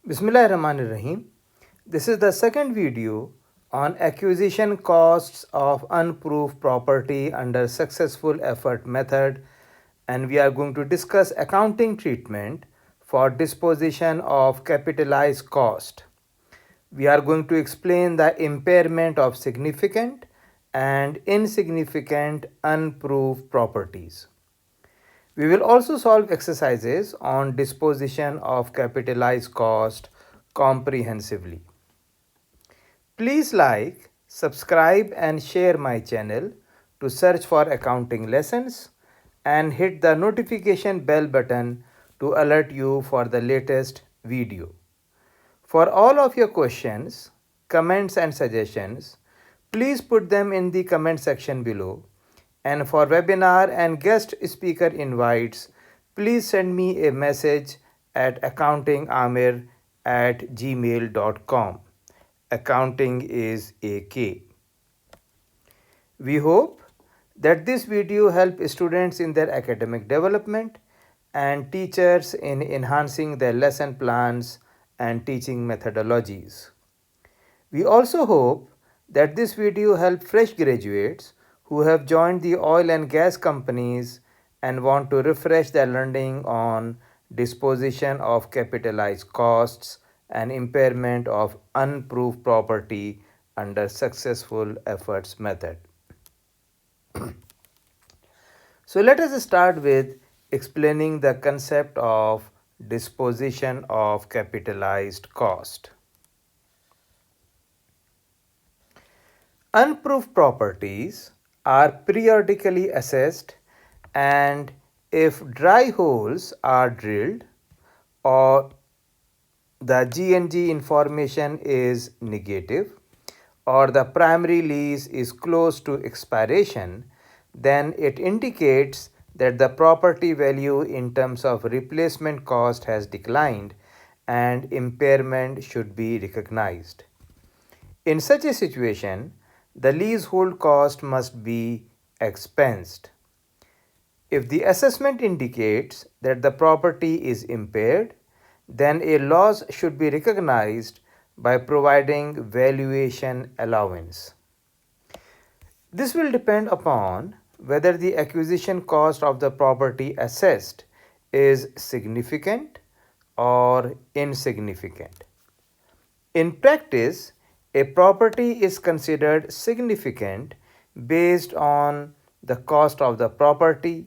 Bismillahirrahmanirrahim. This is the second video on acquisition costs of unproved property under successful effort method, and we are going to discuss accounting treatment for disposition of capitalized cost. We are going to explain the impairment of significant and insignificant unproved properties. We will also solve exercises on disposition of capitalized cost comprehensively. Please like, subscribe and share my channel to search for accounting lessons and hit the notification bell button to alert you for the latest video. For all of your questions, comments and suggestions, please put them in the comment section below. And for webinar and guest speaker invites, please send me a message at accountingamir@gmail.com. Accounting is AK. We hope that this video helps students in their academic development and teachers in enhancing their lesson plans and teaching methodologies. We also hope that this video helps fresh graduates who have joined the oil and gas companies and want to refresh their learning on disposition of capitalized costs and impairment of unproved property under successful efforts method. So let us start with explaining the concept of disposition of capitalized cost. Unproved properties are periodically assessed, and if dry holes are drilled or the G&G information is negative or the primary lease is close to expiration, then it indicates that the property value in terms of replacement cost has declined and impairment should be recognized. In such a situation, the leasehold cost must be expensed. If the assessment indicates that the property is impaired, then a loss should be recognized by providing valuation allowance. This will depend upon whether the acquisition cost of the property assessed is significant or insignificant. In practice, a property is considered significant based on the cost of the property,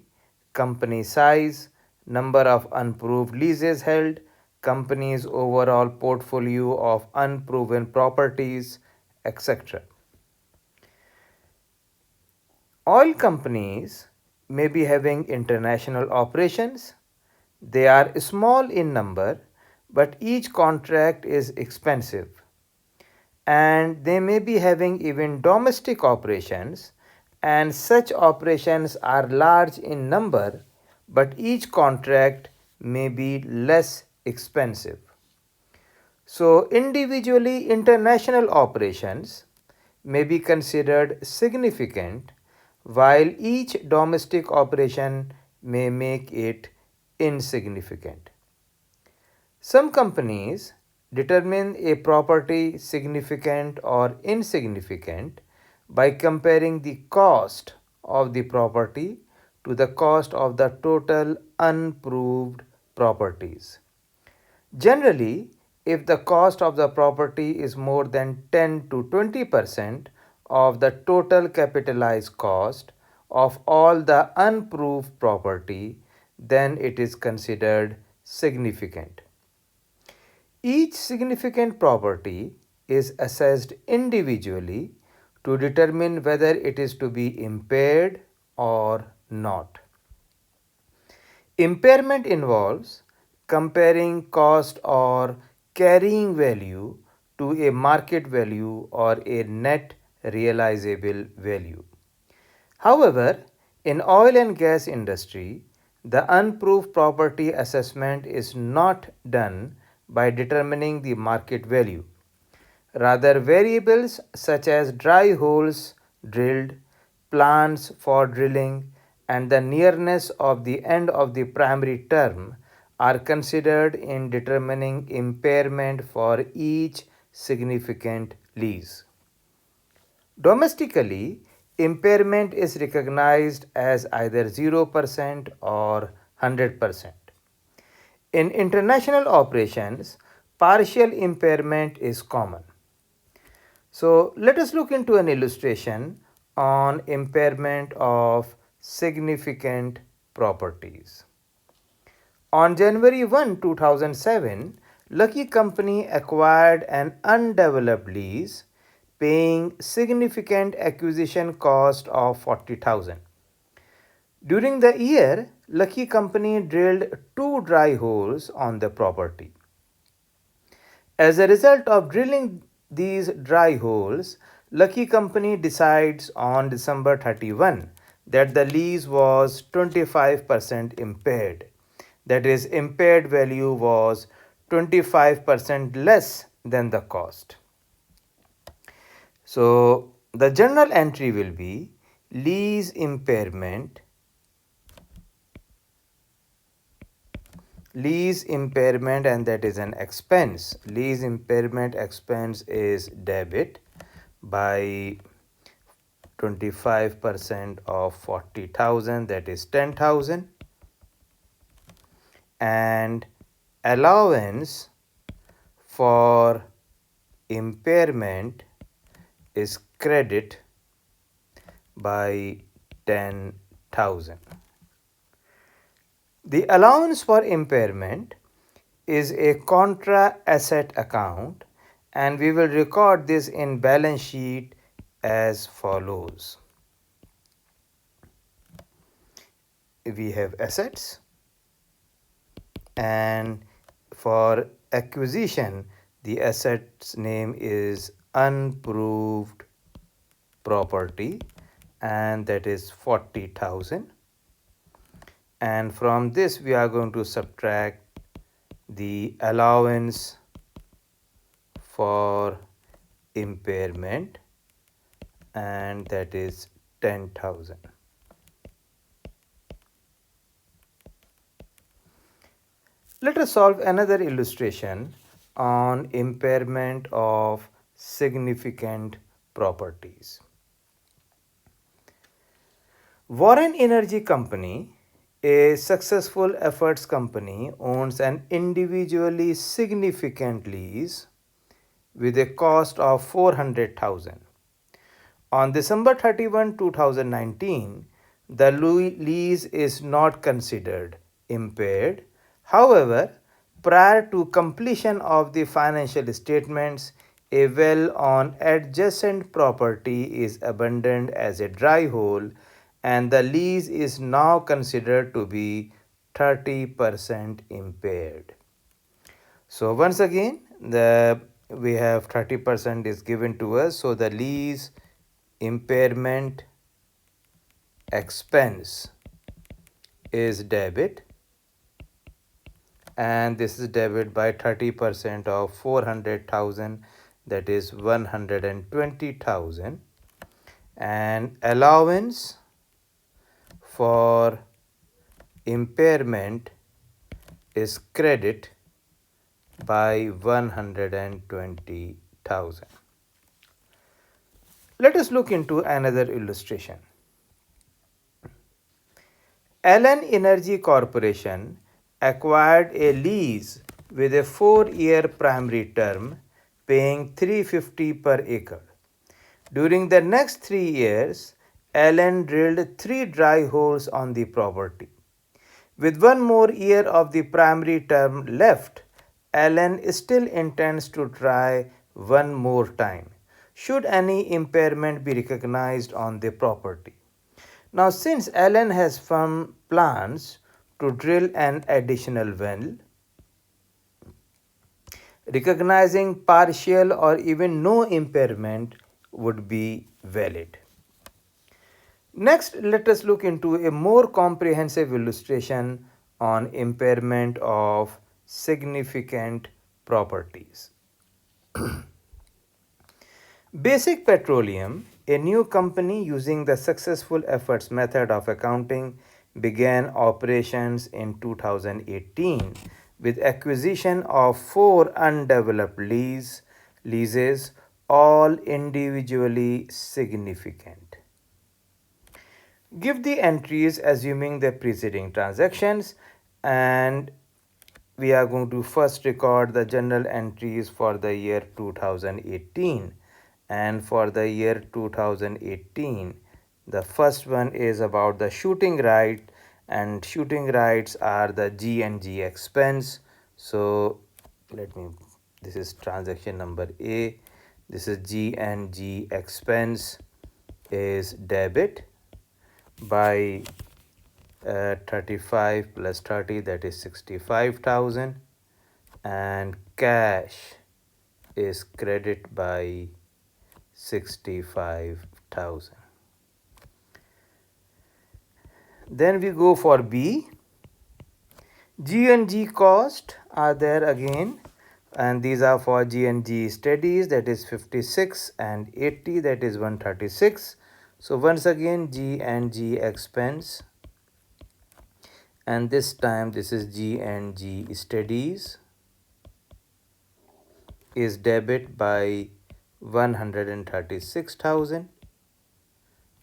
company size, number of unproved leases held, company's overall portfolio of unproven properties, etc. Oil companies may be having international operations. They are small in number, but each contract is expensive. And they may be having even domestic operations, and such operations are large in number, but each contract may be less expensive. So individually international operations may be considered significant, while each domestic operation may make it insignificant. Some companies determine a property significant or insignificant by comparing the cost of the property to the cost of the total unproved properties. Generally, if the cost of the property is more than 10 to 20% of the total capitalized cost of all the unproved property, then it is considered significant. Each significant property is assessed individually to determine whether it is to be impaired or not. Impairment involves comparing cost or carrying value to a market value or a net realizable value. However, in oil and gas industry, the unproved property assessment is not done by determining the market value. Rather, variables such as dry holes drilled, plans for drilling, and the nearness of the end of the primary term are considered in determining impairment for each significant lease. Domestically, impairment is recognized as either 0% or 100%. In international operations, partial impairment is common. So, let us look into an illustration on impairment of significant properties. On January 1, 2007, Lucky Company acquired an undeveloped lease paying significant acquisition cost of 40,000. During the year, Lucky Company drilled two dry holes on the property. As a result of drilling these dry holes, Lucky Company decides on December 31 that the lease was 25% impaired. That is, impaired value was 25% less than the cost. So, the journal entry will be lease impairment and that is an expense. Lease impairment expense is debit by 25% of 40,000, that is 10,000, and allowance for impairment is credit by 10,000. The allowance for impairment is a contra asset account, and we will record this in balance sheet as follows. We have assets, and for acquisition the asset's name is unproved property, and that is 40,000. And from this we are going to subtract the allowance for impairment, and that is 10,000. Let us solve another illustration on impairment of significant properties. Warren Energy Company, a successful efforts company, owns an individually significant lease with a cost of 400,000. On December 31, 2019, the lease is not considered impaired. However, prior to completion of the financial statements, a well on adjacent property is abandoned as a dry hole, and the lease is now considered to be 30% impaired. So once again, we have 30% is given to us. So the lease impairment expense is debit, and this is debit by 30% of 400,000, that is 120,000, and allowance for impairment is credit by 120,000. Let us look into another illustration. Allen Energy Corporation acquired a lease with a 4-year primary term paying 350 per acre. During the next 3 years, Allen drilled 3 dry holes on the property. With 1 more year of the primary term left, Allen still intends to try 1 more time, should any impairment be recognized on the property. Now, since Allen has firm plans to drill an additional well, recognizing partial or even no impairment would be valid. Next, let us look into a more comprehensive illustration on impairment of significant properties. Basic Petroleum, a new company using the successful efforts method of accounting, began operations in 2018 with acquisition of 4 undeveloped leases, all individually significant. Give the entries assuming the preceding transactions, and we are going to first record the general entries for the year 2018. And for the year 2018, the first one is about the shooting right, and shooting rights are the G&G expense. So this is transaction number A. This is G&G expense is debit by 35 plus 30, that is 65,000, and cash is credit by 65,000. Then we go for B. G&G cost are there again, and these are for G&G studies, that is 56, and 80, that is 136. So once again G&G expense, and this time this is G&G studies is debit by 136,000,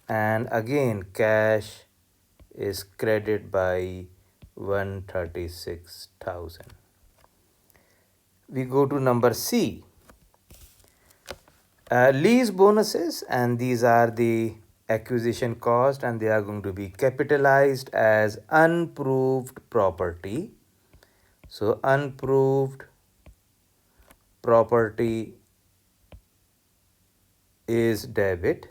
and again cash is credit by 136,000. We go to number C. Lease bonuses, and these are the acquisition cost, and they are going to be capitalized as unproved property. So unproved property is debit,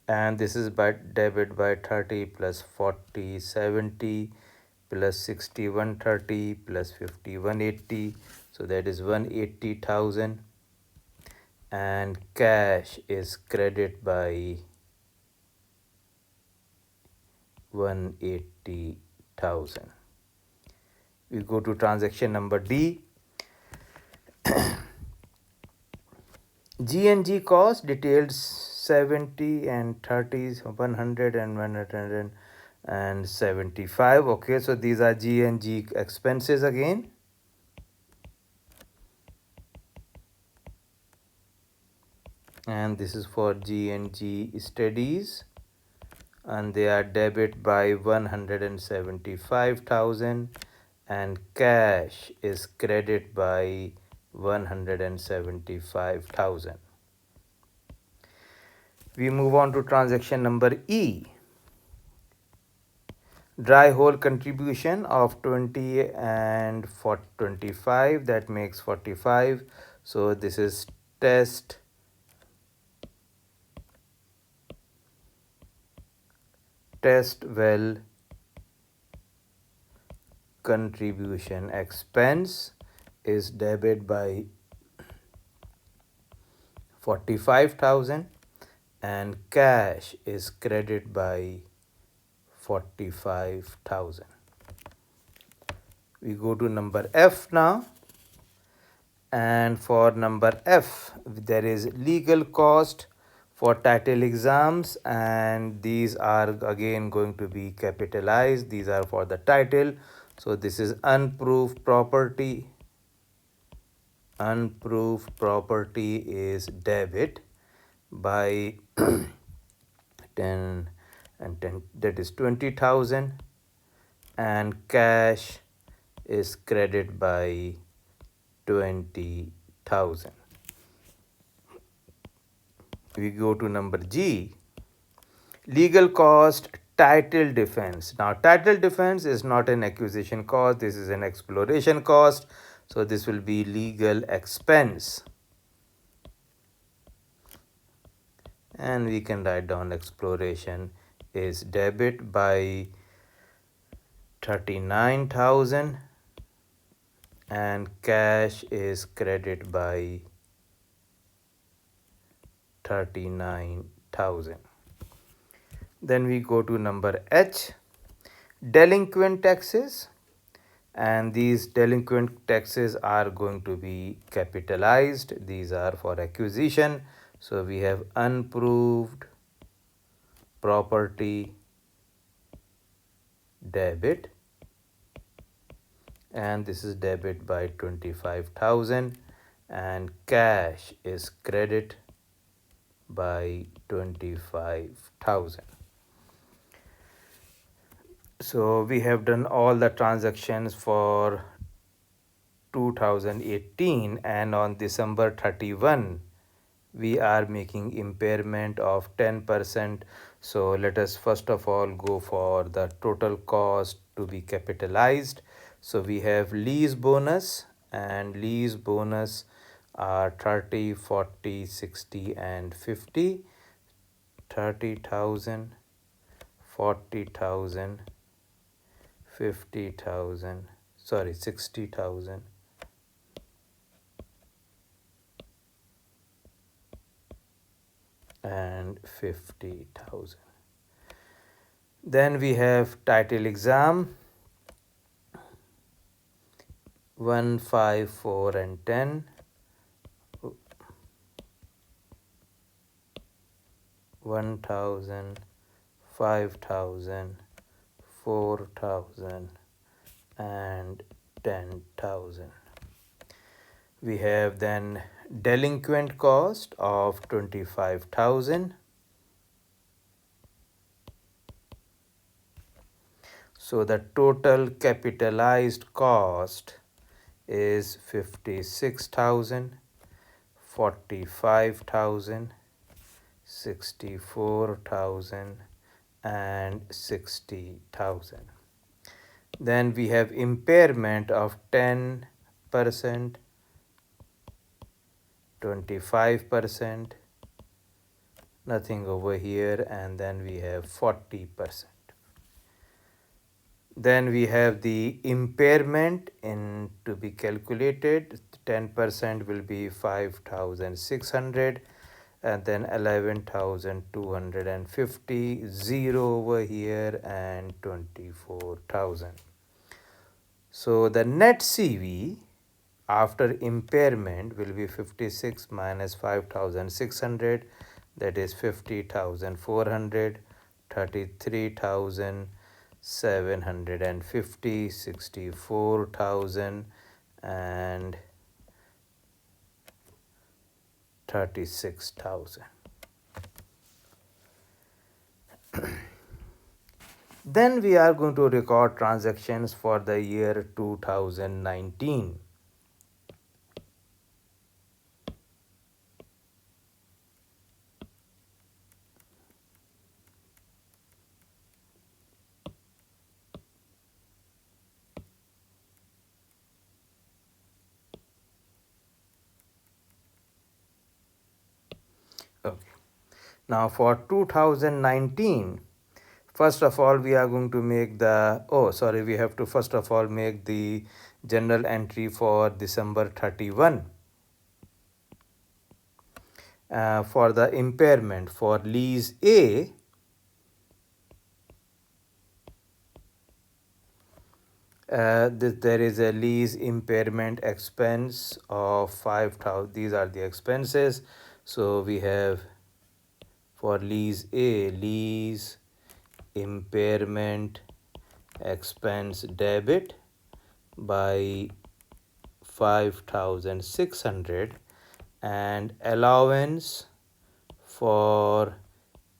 and this is by debit by 30 plus 40 70 plus 60 130 plus 50 180, so that is 180,000, and cash is credit by 180,000. We go to transaction number D. G&G cost detailed 70 and 30, 100 and 175. Okay, so these are G&G expenses again. And this is for G&G studies, and they are debit by 175,000, and cash is credit by 175,000. We move on to transaction number E. Dry hole contribution of 20 and for 25, that makes 45. So this is test well contribution expense is debit by 45,000, and cash is credit by 45,000. We go to number F now, and for number F there is legal cost for title exams, and these are again going to be capitalized. These are for the title. So this is unproved property. Unproved property is debit by 10 and 10, that is 20,000, and cash is credit by 20,000. We go to number G. Legal cost title defense. Now title defense is not an acquisition cost, this is an exploration cost, so this will be legal expense, and we can write down exploration is debit by 39,000, and cash is credit by 39,000. Then we go to number H, delinquent taxes, and these delinquent taxes are going to be capitalized. These are for acquisition. So we have unproved property debit, and this is debit by 25,000, and cash is credit by 25,000. So we have done all the transactions for 2018, and on December 31 we are making impairment of 10%. So let us first of all go for the total cost to be capitalized. So we have lease bonus, and lease bonus are 30, 40, 60 and 50. 30,000, 40,000, 50,000, sorry, 60,000, and 50,000. Then we have title exam 1, 5, 4 and 10. 1,000, 5,000, 4,000 and 10,000. We have then delinquent cost of 25,000. So the total capitalized cost is 56,000, 45,000, 64,000 and 60,000. Then we have impairment of 10%, 25%, nothing over here, and then we have 40%. Then we have the impairment in to be calculated. 10% will be 5,600, and then 11,250, 0 over here, and 24,000. So the net CV after impairment will be 56 minus 5,600, that is 50,400, 33,750, 64,000 and 36,000. Then we are going to record transactions for the year 2019. Okay. Now for 2019, first of all we are going to make the, we have to first of all make the journal entry for December 31. For the impairment for lease A, there is a lease impairment expense of 5,000. These are the expenses. So we have for lease A, lease impairment expense debit by 5,600, and allowance for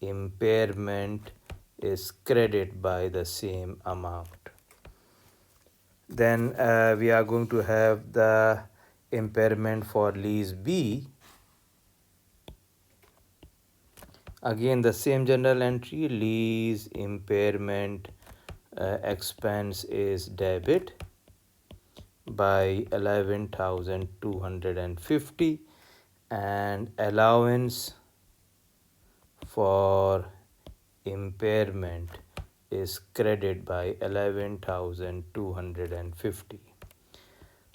impairment is credit by the same amount. Then we are going to have the impairment for lease B. Again the same journal entry, lease impairment expense is debit by 11,250, and allowance for impairment is credit by 11,250.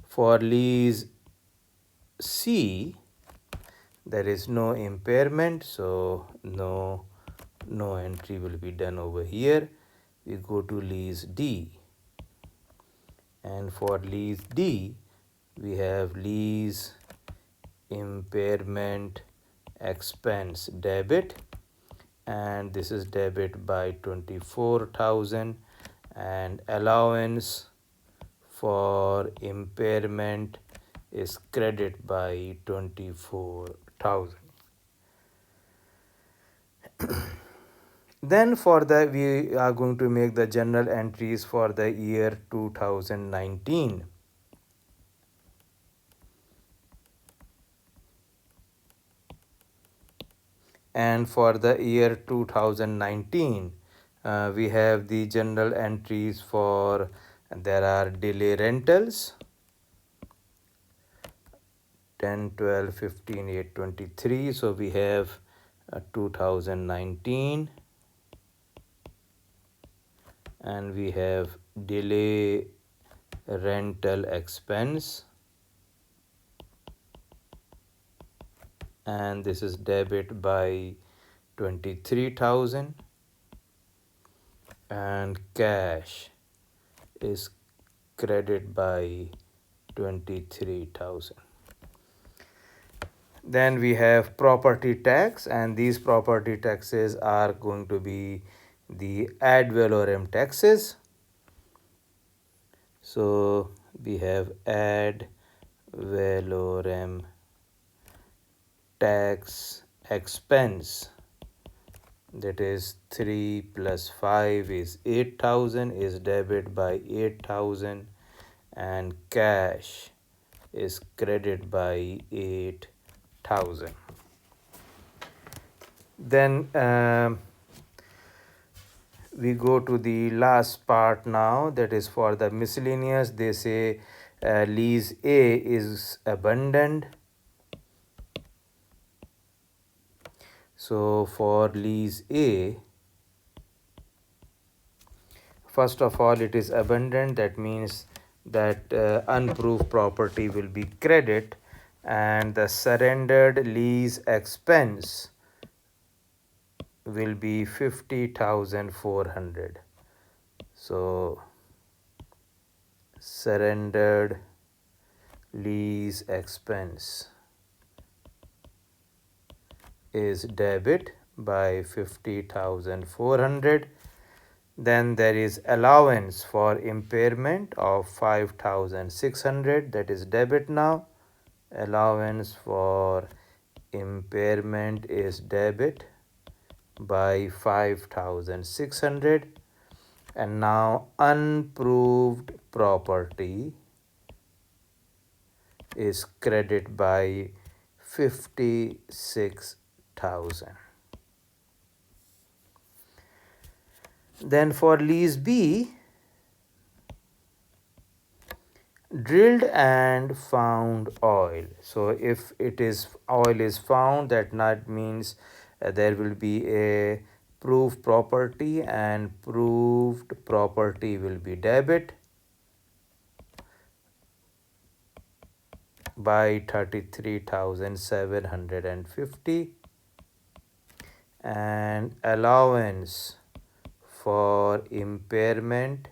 For lease C, there is no impairment, so no entry will be done over here. We go to lease D, and for lease D we have lease impairment expense debit and this is debit by 24,000, and allowance for impairment is credit by 24,000. Then we are going to make the journal entries for the year 2019. And for the year 2019, we have the journal entries for, there are delay rentals 10, 12, 15, 8, 23. So we have 2019, and we have delay rental expense, and this is debit by 23,000, and cash is credit by 23,000. Then we have property tax, and these property taxes are going to be the ad valorem taxes. So we have ad valorem tax expense, that is 3 plus 5 is 8,000, is debit by 8,000, and cash is credit by 8,000. Then we go to the last part now, that is for the miscellaneous. They say lease A is abandoned. So for lease A, first of all, it is abandoned. That means that unproved property will be credit, and the surrendered lease expense will be 50,400. So surrendered lease expense is debit by 50,400. Then there is allowance for impairment of 5,600, that is debit now. Allowance for impairment is debit by 5,600. And now unproved property is credit by 56,000. Then for lease B, drilled and found oil. So if it is oil is found, that not means there will be a proved property, and proved property will be debit by 33,750, and allowance for impairment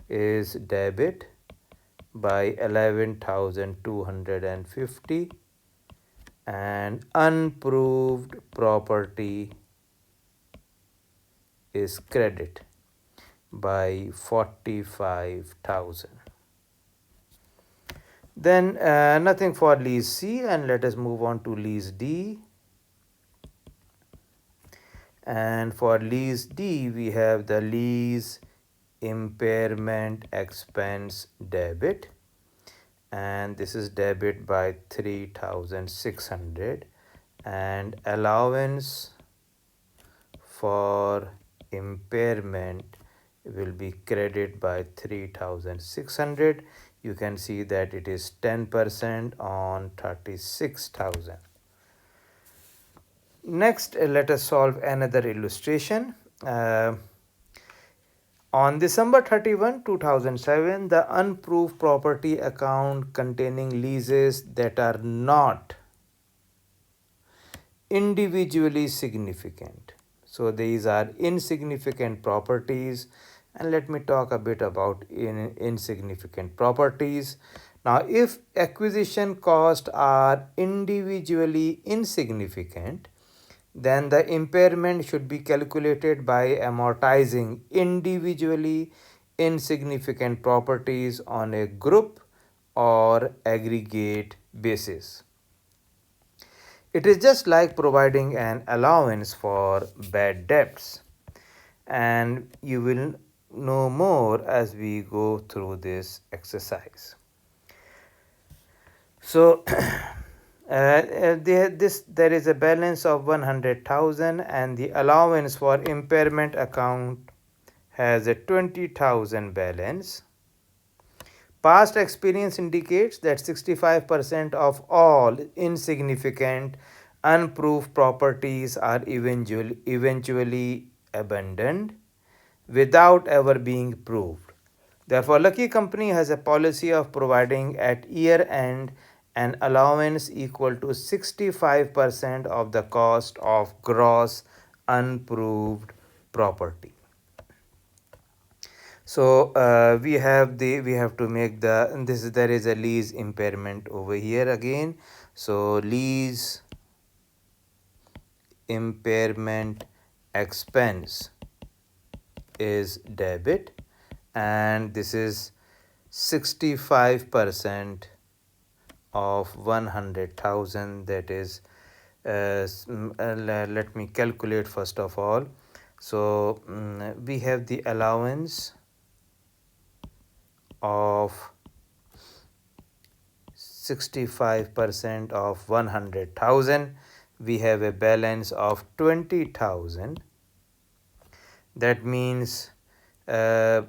is debit by 11,250, and unproved property is credit by 45,000. Then nothing for lease C, and let us move on to lease D. And for lease D, we have the lease impairment expense debit, and this is debit by 3,600, and allowance for impairment will be credit by 3,600. You can see that it is 10% on 36,000. Next, let us solve another illustration. On December 31, 2007, the unproved property account containing leases that are not individually significant. So these are insignificant properties, and let me talk a bit about insignificant properties. Now, if acquisition costs are individually insignificant, then the impairment should be calculated by amortizing individually insignificant properties on a group or aggregate basis. It is just like providing an allowance for bad debts, and you will know more as we go through this exercise. So, there is a balance of 100,000 and the allowance for impairment account has a 20,000 balance. Past experience indicates that 65% of all insignificant unproved properties are eventually abandoned without ever being proved. Therefore, Lucky Company has a policy of providing at year end an allowance equal to 65% of the cost of gross unproved property. So we have to make there is a lease impairment over here again. So lease impairment expense is debit, and this is 65% of 100,000. That is, let me calculate first of all. So we have the allowance of 65% of 100,000. We have a balance of 20,000. That means the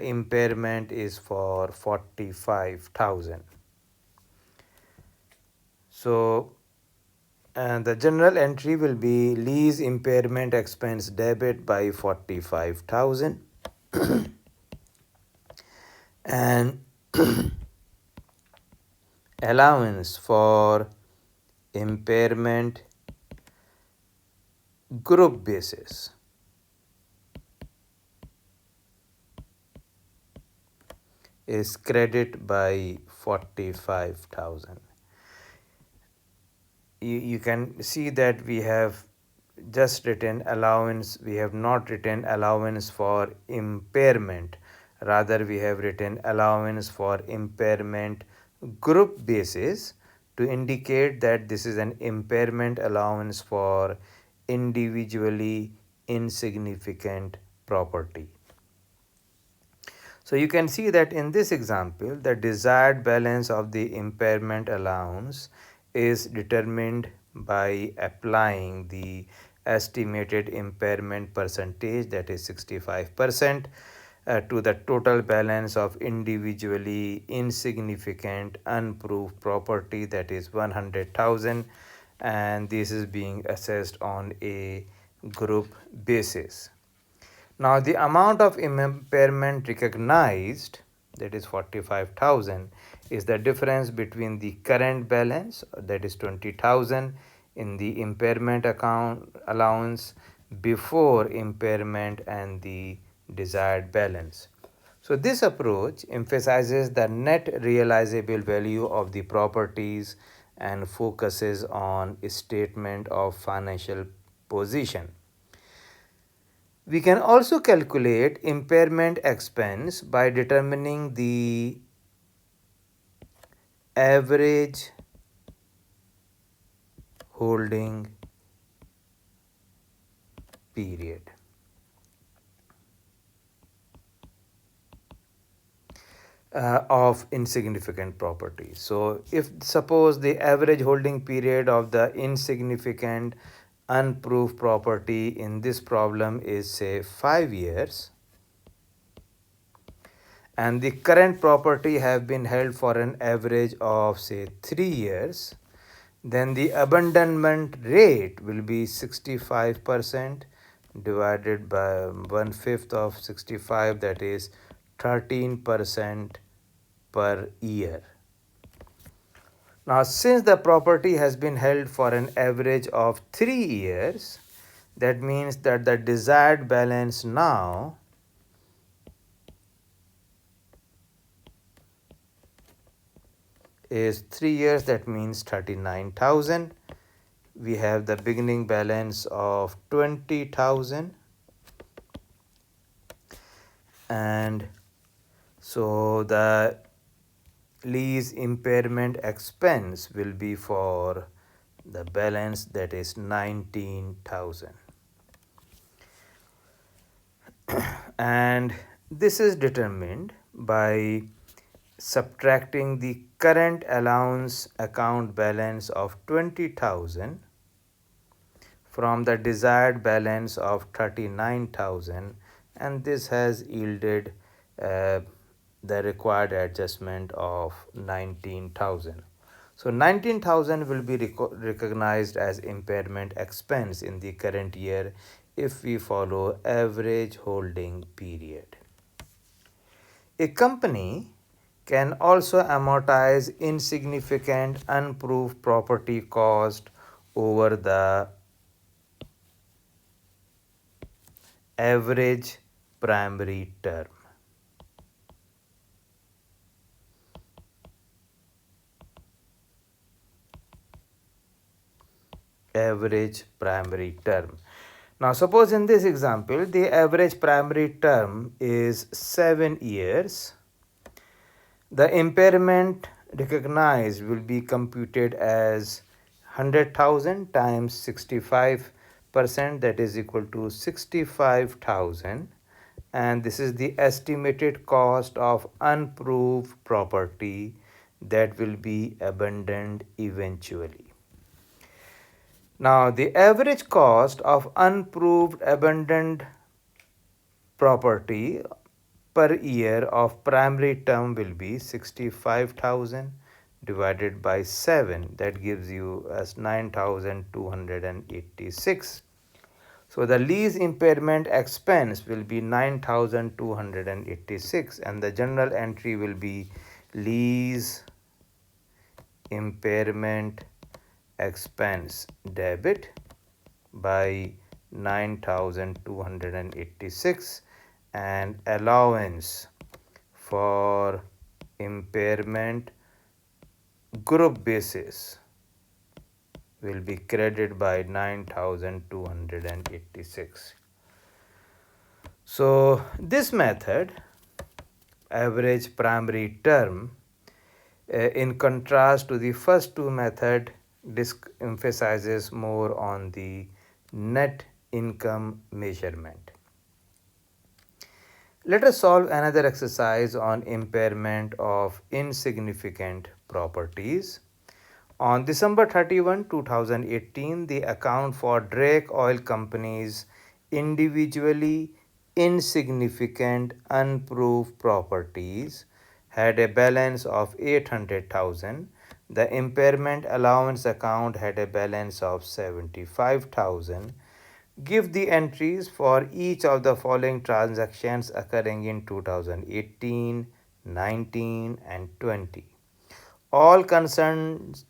impairment is for 45,000. So the general entry will be lease impairment expense debit by 45,000 and allowance for impairment group basis is credit by 45,000. You can see that we have just written allowance, we have not written allowance for impairment, rather we have written allowance for impairment group basis to indicate that this is an impairment allowance for individually insignificant property. So you can see that in this example, the desired balance of the impairment allowance is determined by applying the estimated impairment percentage, that is 65%, to the total balance of individually insignificant unproved property, that is 100,000, and this is being assessed on a group basis. Now the amount of impairment recognized, that is 45,000, is the difference between the current balance, that is 20,000, in the impairment account allowance before impairment and the desired balance. So this approach emphasizes the net realizable value of the properties and focuses on statement of financial position. We can also calculate impairment expense by determining the average holding period. Of insignificant properties. So if suppose the average holding period of the insignificant unproved property in this problem is say 5 years, and the current property have been held for an average of say 3 years, then the abandonment rate will be 65% divided by 1/5 of 65, that is 13% per year. Now since the property has been held for an average of 3 years, that means that the desired balance now is 3 years, that means 39,000, we have the beginning balance of 20,000, and so the lease impairment expense will be for the balance that is 19,000. And this is determined by subtracting the current allowance account balance of 20,000 from the desired balance of 39,000, and this has yielded uh, the required adjustment of 19,000. So 19,000 will be recognized as impairment expense in the current year if we follow average holding period. A company can also amortize insignificant unproved property cost over the average primary term. Average primary term. Now, suppose in this example, the average primary term is 7 years. The impairment recognized will be computed as 100,000 times 65%, that is equal to 65,000, and this is the estimated cost of unproved property that will be abandoned eventually. Now, the average cost of unproved abandoned property per year of primary term will be 65,000 divided by 7, that gives you as 9,286. So the lease impairment expense will be 9,286, and the general entry will be lease impairment expense debit by 9,286, and allowance for impairment group basis will be credited by 9,286. So this method, average primary term, in contrast to the first two method, emphasizes more on the net income measurement. Let us solve another exercise on impairment of insignificant properties. On December 31, 2018, the account for Drake Oil Company's individually insignificant unproved properties had a balance of 800,000. The impairment allowance account had a balance of 75,000. Give the entries for each of the following transactions occurring in 2018, 19, and 20. All transactions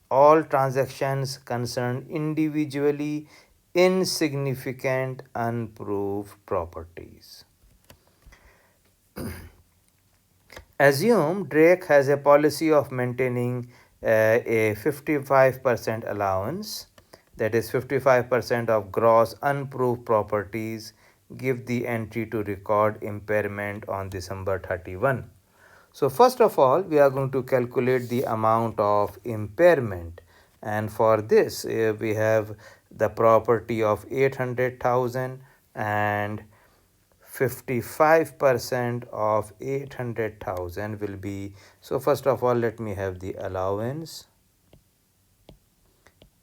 concern individually insignificant unproved properties. Assume Drake has a policy of maintaining a 55% allowance, that is 55% of gross unproved properties. Give the entry to record impairment on December 31. So first of all, we are going to calculate the amount of impairment, and for this we have the property of 800,000, and 55% of 800,000 will be, so first of all let me have the allowance,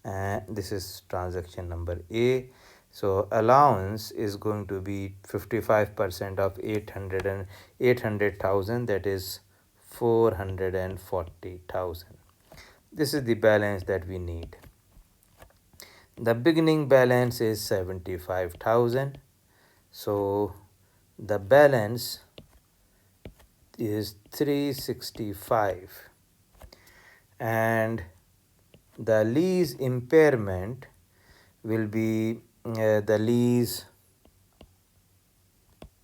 and this is transaction number A. So allowance is going to be 55% of 800,000, that is 440,000. This is the balance that we need. The beginning balance is 75,000. So the balance is 365, and the lease impairment will be the lease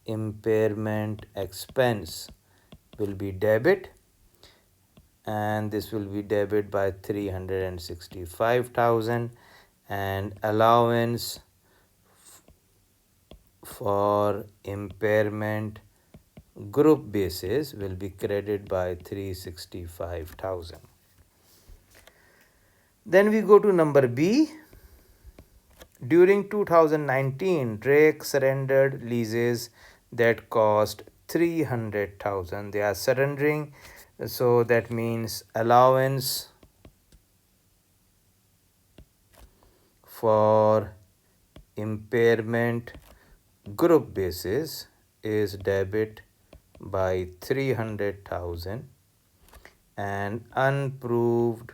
impairment expense will be debit, and this will be debit by 365,000, and allowance for impairment group basis will be credited by 365,000. Then we go to number B. During 2019, Drake surrendered leases that cost 300,000. They are surrendering, so that means allowance for impairment group basis is debit by 300,000 and unproved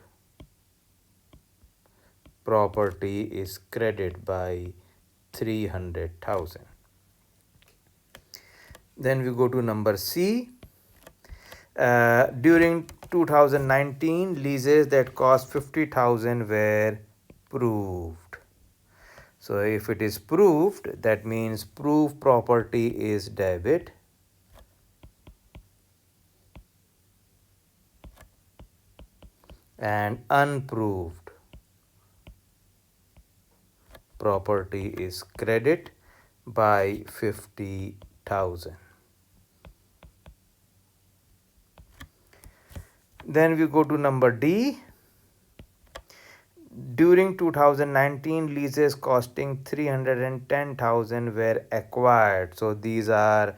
property is credit by 300,000. Then we go to number C. During 2019, leases that cost 50,000 were proved. So if it is proved, that means proved property is debit and unproved property is credit by 50,000. Then we go to number D. During 2019, leases costing 310,000 were acquired. So these are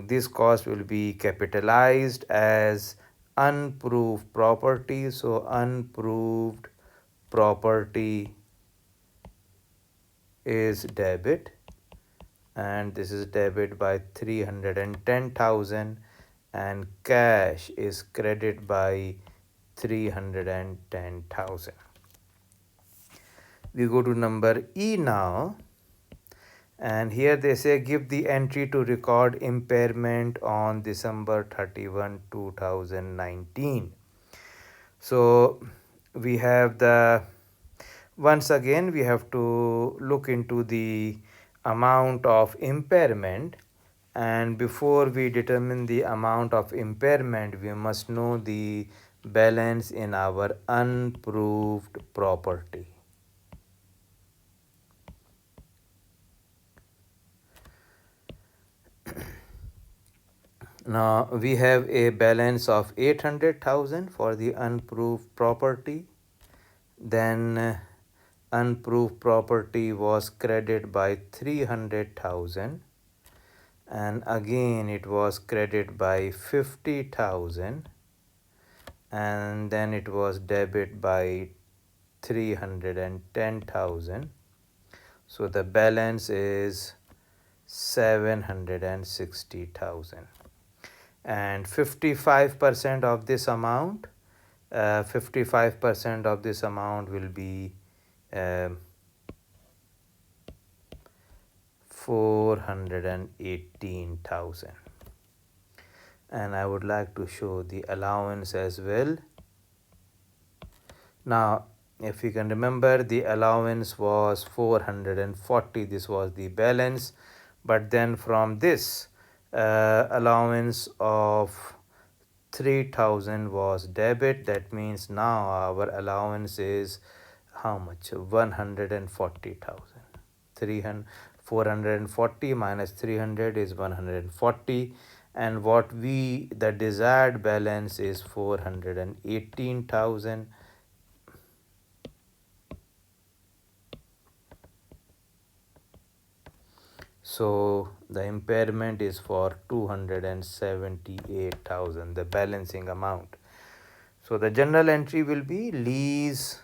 this cost will be capitalized as unproved property. So unproved property is debit, and this is debit by 310,000, and cash is credit by 310,000. We go to number E now, and here they say give the entry to record impairment on December 31, 2019. So we have once again we have to look into the amount of impairment, and before we determine the amount of impairment we must know the balance in our unproved property. Now we have a balance of 800,000 for the unproved property. Then unproved property was credited by 300,000, and again it was credited by 50,000, and then it was debit by 310,000. So the balance is 760,000, and 55% of this amount 55% of this amount will be 418,000. And I would like to show the allowance as well. Now if you can remember, the allowance was 440, this was the balance, but then from this allowance of 3,000 was debit. That means now our allowance is how much? 140,000. 440 minus 300 is 140, and what the desired balance is 418,000. So the impairment is for 278,000, the balancing amount. So the general entry will be lease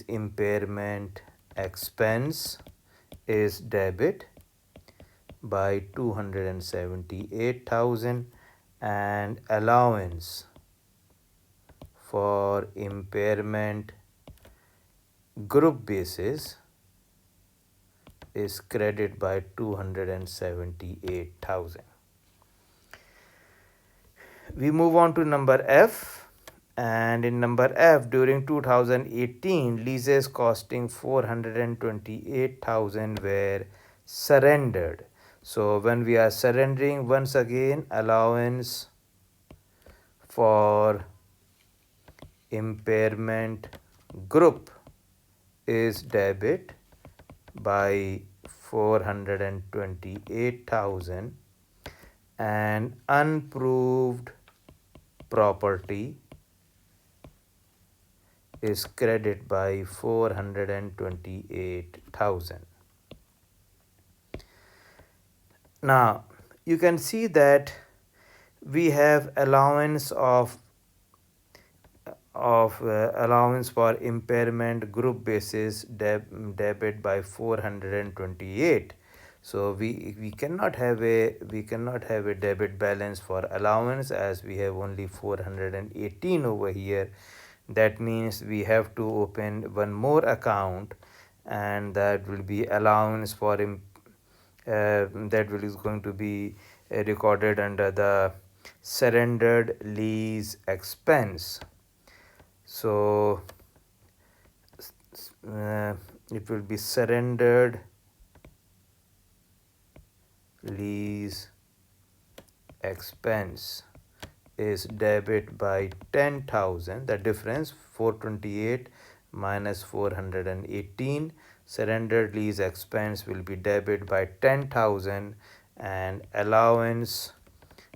impairment expense is debit by 278,000, and allowance for impairment group basis is credit by 278,000. We move on to number F, and in number F, during 2018, leases costing 428,000 were surrendered. So when we are surrendering, once again allowance for impairment group is debit by 428,000 and unproved property is credit by 428,000. Now you can see that we have allowance for impairment group basis debit by 428. So we cannot have a debit balance for allowance, as we have only 418 over here. That means we have to open one more account, and that will be allowance for that will is going to be recorded under the surrendered lease expense. So it will be surrendered lease expense is debit by 10,000. The difference 428 minus 418, surrendered lease expense will be debit by 10,000 and allowance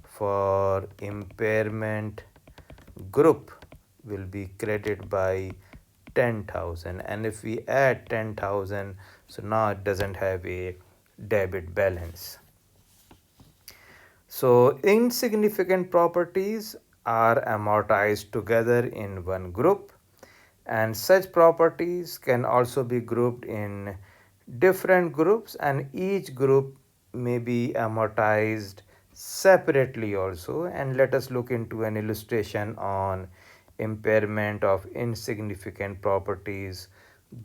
for impairment group will be credited by 10,000. And if we add 10,000, so now it doesn't have a debit balance. So insignificant properties are amortized together in one group, and such properties can also be grouped in different groups, and each group may be amortized separately also. And let us look into an illustration on impairment of insignificant properties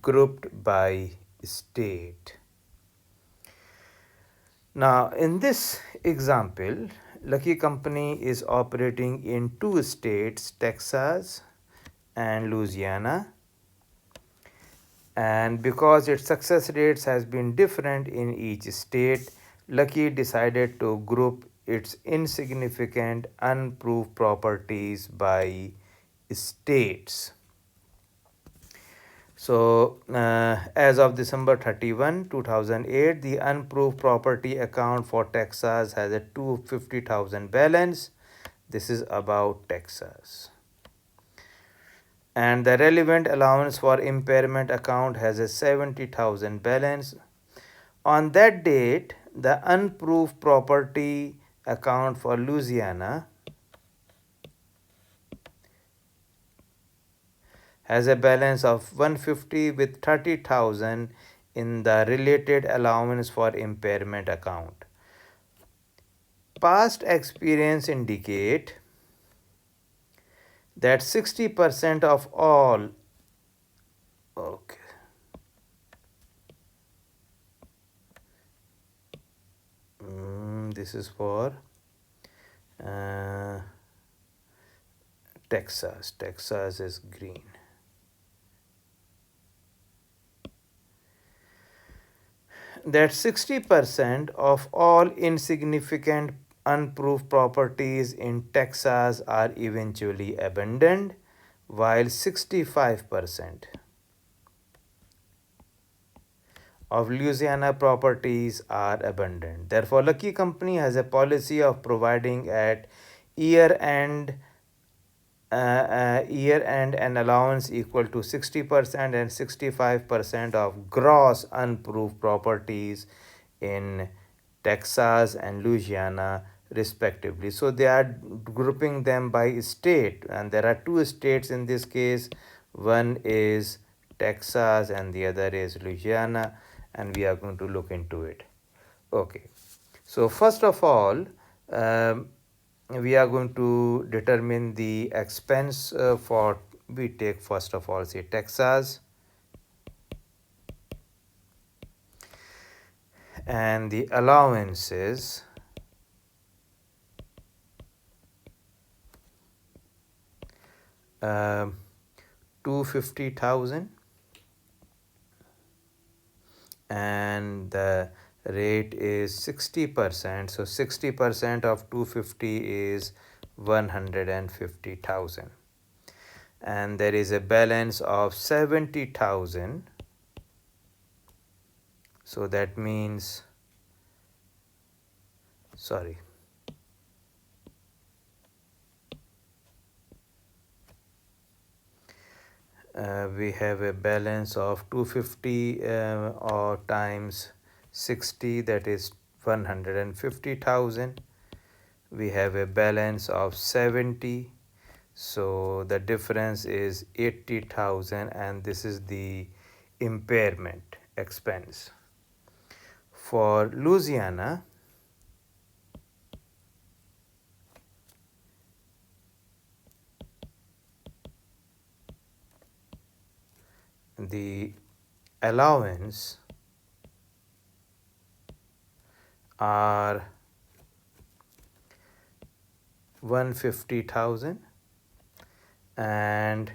grouped by state. Now in this example, Lucky Company is operating in two states, Texas and Louisiana, and because its success rates has been different in each state, Lucky decided to group its insignificant unproved properties by states. So as of December 31, 2008, the unproved property account for Texas has a 250,000 balance. This is about Texas. And the relevant allowance for impairment account has a 70,000 balance. On that date, the unproved property account for Louisiana has a balance of 150 with 30,000 in the related allowance for impairment account. Past experience indicate that 60% of all this is for Texas. Texas is green. That 60% of all insignificant unproved properties in Texas are eventually abandoned, while 65% of Louisiana properties are abandoned. Therefore, Lucky Company has a policy of providing at year end an allowance equal to 60% and 65% of gross unproved properties in Texas and Louisiana respectively. So they are grouping them by state, and there are two states in this case. One is Texas and the other is Louisiana, and we are going to look into it. Okay, so first of all, we are going to determine the expense for, we take first of all say Texas, and the allowances uh, 250,000 and the rate is 60%. So 60% of 250 is 150,000. and there is a balance of 70,000. So that means, sorry, we have a balance of 250 or times 60, that is 150,000. We have a balance of 70, so the difference is 80,000, and this is the impairment expense. For Louisiana, the allowance are 150,000, and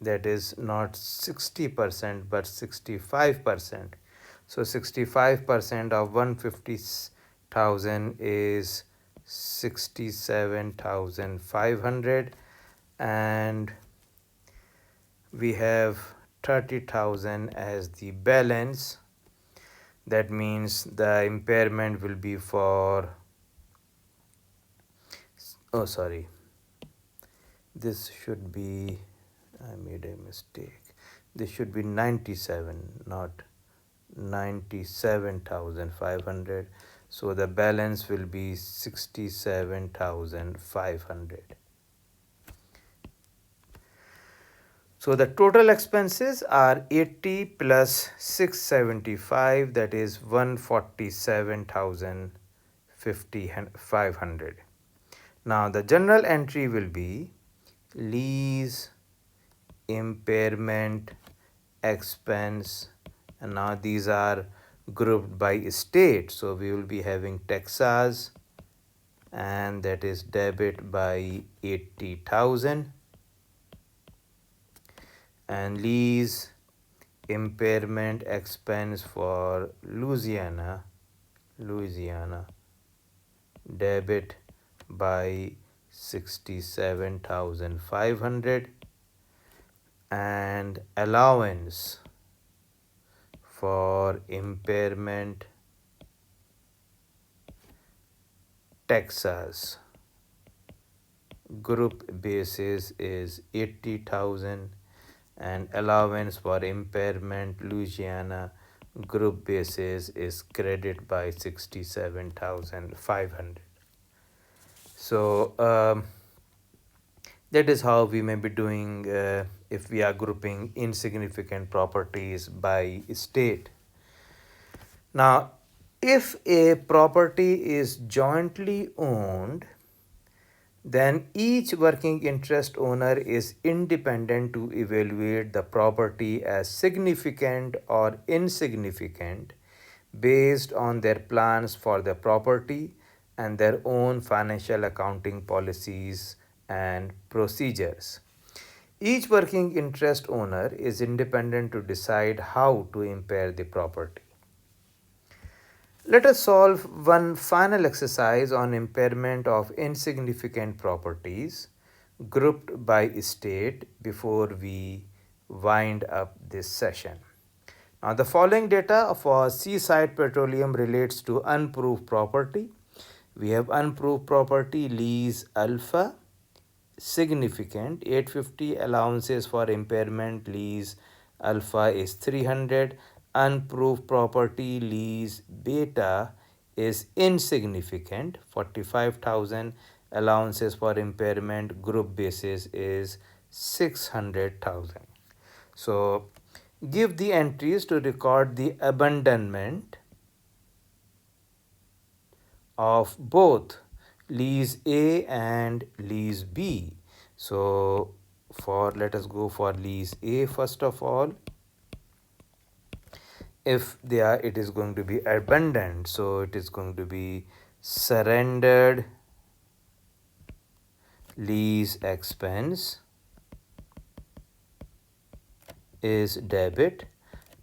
that is not 60% but 65%. So 65% of 150,000 is 67,500, and we have 30,000 as the balance. That means the impairment will be for, oh sorry, this should be, I made a mistake. This should be 97, not 97,500. So the balance will be 67,500. So the total expenses are 80 plus 675, that is 147,500. Now the journal entry will be lease, impairment, expense, and now these are grouped by state. So we will be having Texas, and that is debit by 80,000, and lease, impairment, expense for Louisiana, debit by 67,500, and allowance for impairment, Texas, group basis is 80,000, and allowance for impairment, Louisiana, group basis is credit by 67,500. So that is how we may be doing if we are grouping insignificant properties by state. Now, if a property is jointly owned, then each working interest owner is independent to evaluate the property as significant or insignificant based on their plans for the property and their own financial accounting policies and procedures. Each working interest owner is independent to decide how to impair the property. Let us solve one final exercise on impairment of insignificant properties grouped by state before we wind up this session. Now, the following data for seaside petroleum relates to unproved property. We have unproved property lease alpha, significant 850, allowances for impairment lease alpha is 300, unproved property lease beta is insignificant 45,000, allowances for impairment group basis is 600,000. So give the entries to record the abandonment of both lease A and lease B. So let us go for lease A first of all. If it is going to be abandoned, so it is going to be surrendered lease expense is debit,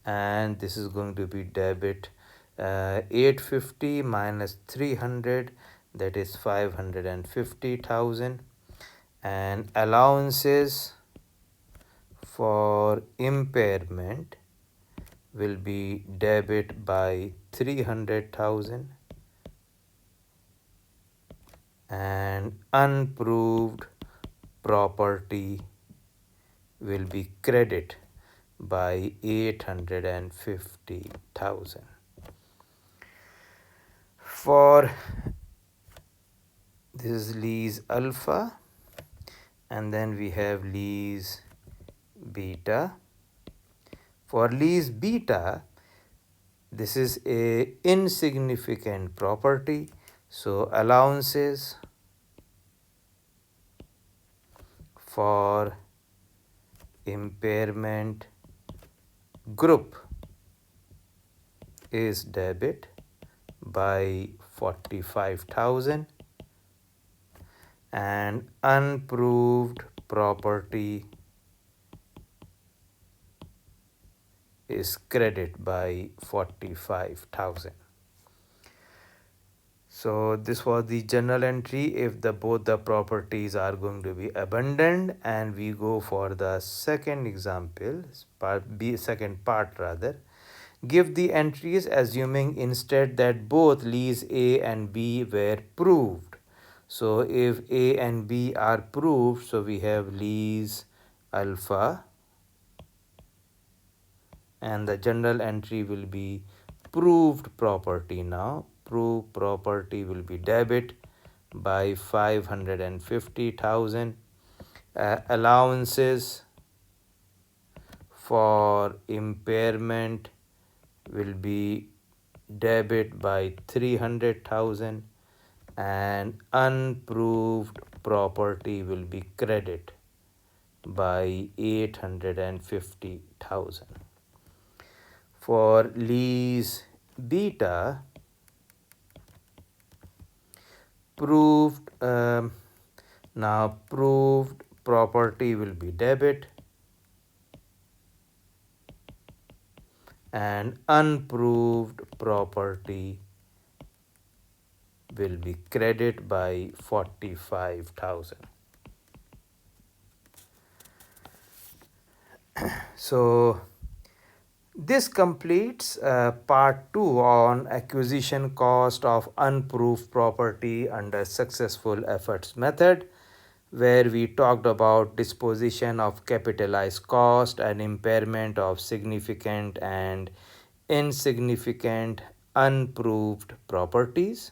and this is going to be debit 850 minus 300, that is 550,000, and allowances for impairment will be debit by 300,000 and unproved property will be credit by 850,000. For this is lease alpha, and then we have lease beta. For lease beta, this is a insignificant property, so allowances for impairment group is debit by 45,000 and unproved property is credit by 45,000. So this was the journal entry if both the properties are going to be abandoned, and we go for the second example, second part rather. Give the entries assuming instead that both lease A and B were proved. So if A and B are proved, so we have lease alpha, and the journal entry will be proved property. Now proved property will be debit by 550,000. Allowances for impairment will be debit by 300,000 and unproved property will be credit by 850,000. For lease beta, proved property will be debit and unproved property will be credit by 45,000. So this completes part 2 on acquisition cost of unproved property under successful efforts method, where we talked about disposition of capitalized cost and impairment of significant and insignificant unproved properties.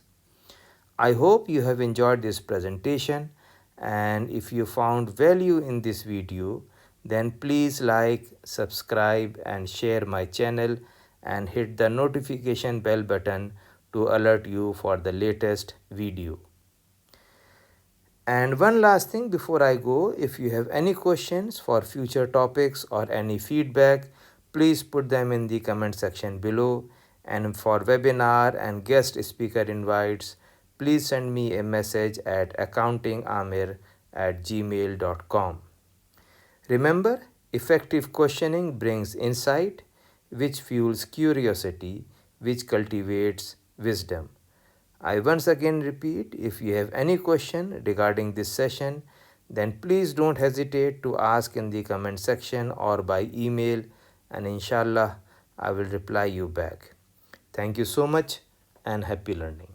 I hope you have enjoyed this presentation, and if you found value in this video, then please like, subscribe and share my channel and hit the notification bell button to alert you for the latest video. And one last thing before I go, if you have any questions for future topics or any feedback, please put them in the comment section below. And for webinar and guest speaker invites, please send me a message at accountingamir@gmail.com. Remember, effective questioning brings insight, which fuels curiosity, which cultivates wisdom. I once again repeat, if you have any question regarding this session, then please don't hesitate to ask in the comment section or by email, and inshallah I will reply you back. Thank you so much and happy learning.